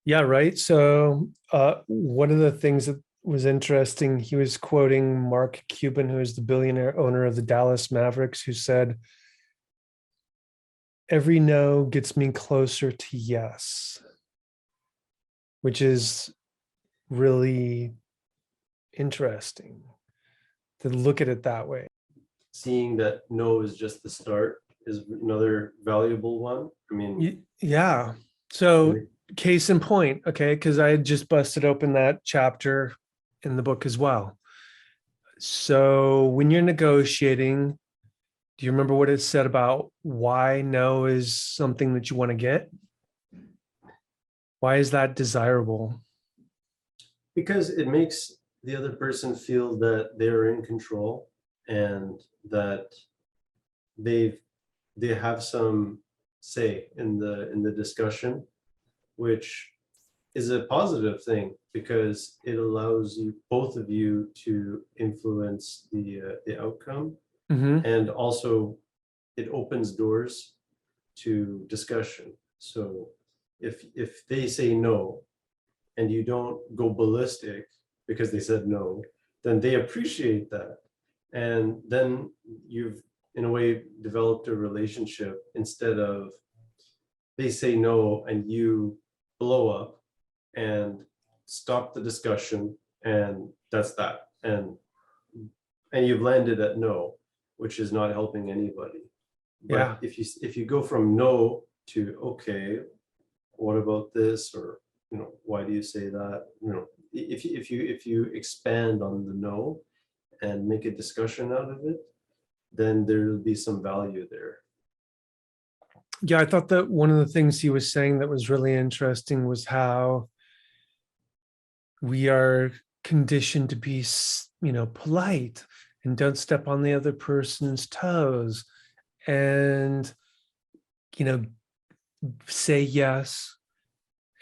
Yeah, right. So one of the things that was interesting, he was quoting Mark Cuban, who is the billionaire owner of the Dallas Mavericks, who said, every no gets me closer to yes, which is really interesting to look at it that way. Seeing that no is just the start is another valuable one. I mean, Yeah. So really, case in point, okay, because I had just busted open that chapter in the book as well. So when you're negotiating, do you remember what it said about why no is something that you want to get? Why is that desirable? because it makes the other person feel that they're in control and that they've they have some say in the discussion, which is a positive thing because it allows you both of you to influence the outcome, Hmm. and also it opens doors to discussion. So if they say no and you don't go ballistic because they said no, then they appreciate that. And then you've, in a way, developed a relationship instead of they say no and you blow up and stop the discussion, and that's that. And you've landed at no, which is not helping anybody. Yeah. But if you go from no to okay, what about this, or why do you say that, if you expand on the no and make a discussion out of it, then there'll be some value there. Yeah. I thought that one of the things he was saying that was really interesting was how we are conditioned to be, polite and don't step on the other person's toes and, you know, say yes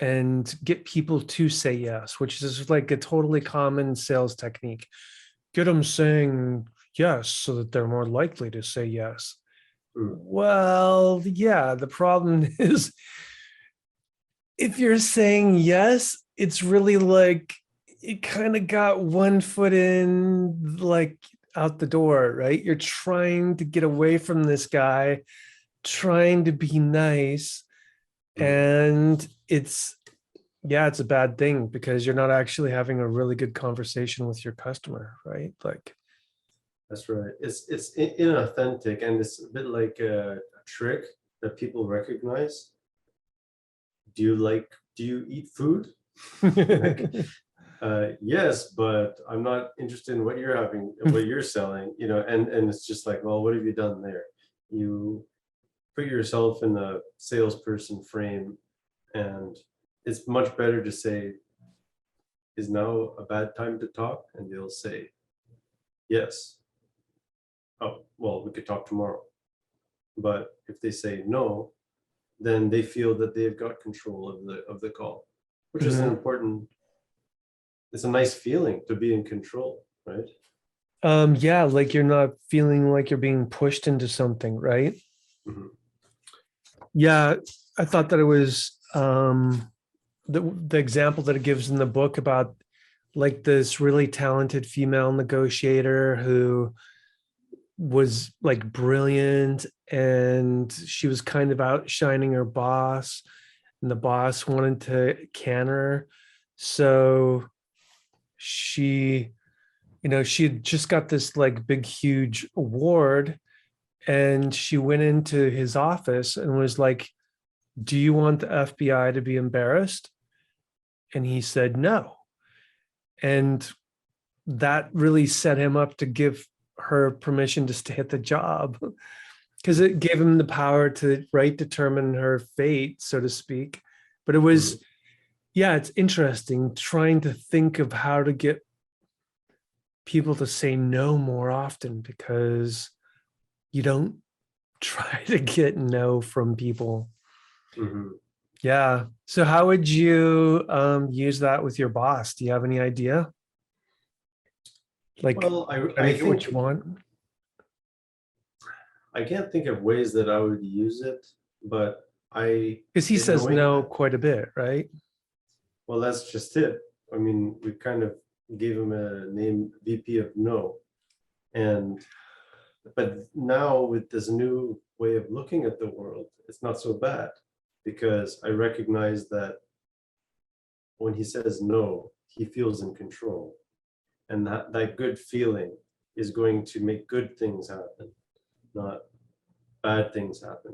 and get people to say yes, which is like a totally common sales technique. Get them saying yes so that they're more likely to say yes. Mm. Well, yeah, the problem is if you're saying yes, it's really like it kind of got one foot in, like out the door, right? You're trying to get away from this guy, trying to be nice. Mm. And yeah, it's a bad thing because you're not actually having a really good conversation with your customer, right? Like, That's right. It's inauthentic, and it's a bit like a trick that people recognize. Do you eat food? Like, yes, but I'm not interested in what you're having, what you're selling, and it's just like, well, what have you done there? You put yourself in a salesperson frame, and it's much better to say, is now a bad time to talk? And they'll say, yes. Oh, well, we could talk tomorrow. But if they say no, then they feel that they've got control of the call, which is an Mhm. important, it's a nice feeling to be in control, right? Yeah, like you're not feeling like you're being pushed into something, right? Mhm. Yeah, I thought that it was the example that it gives in the book about like this really talented female negotiator who was like brilliant and she was kind of outshining her boss and the boss wanted to can her. So she, she had just got this like big, huge award and she went into his office and was like, do you want the FBI to be embarrassed? And he said no. And that really set him up to give her permission just to hit the job because it gave him the power to right determine her fate, so to speak. But it Mhm. was, yeah, it's interesting trying to think of how to get people to say no more often because you don't try to get no from people. Mhm. Yeah. So how would you use that with your boss? Do you have any idea? Like Well, try to I get what think you want? I can't think of ways that I would use it, but Because he in a says way, no quite a bit, right? Well, that's just it. I mean, we kind of gave him a name, VP of No. And but now with this new way of looking at the world, it's not so bad, because I recognize that when he says no, he feels in control. And that good feeling is going to make good things happen, not bad things happen.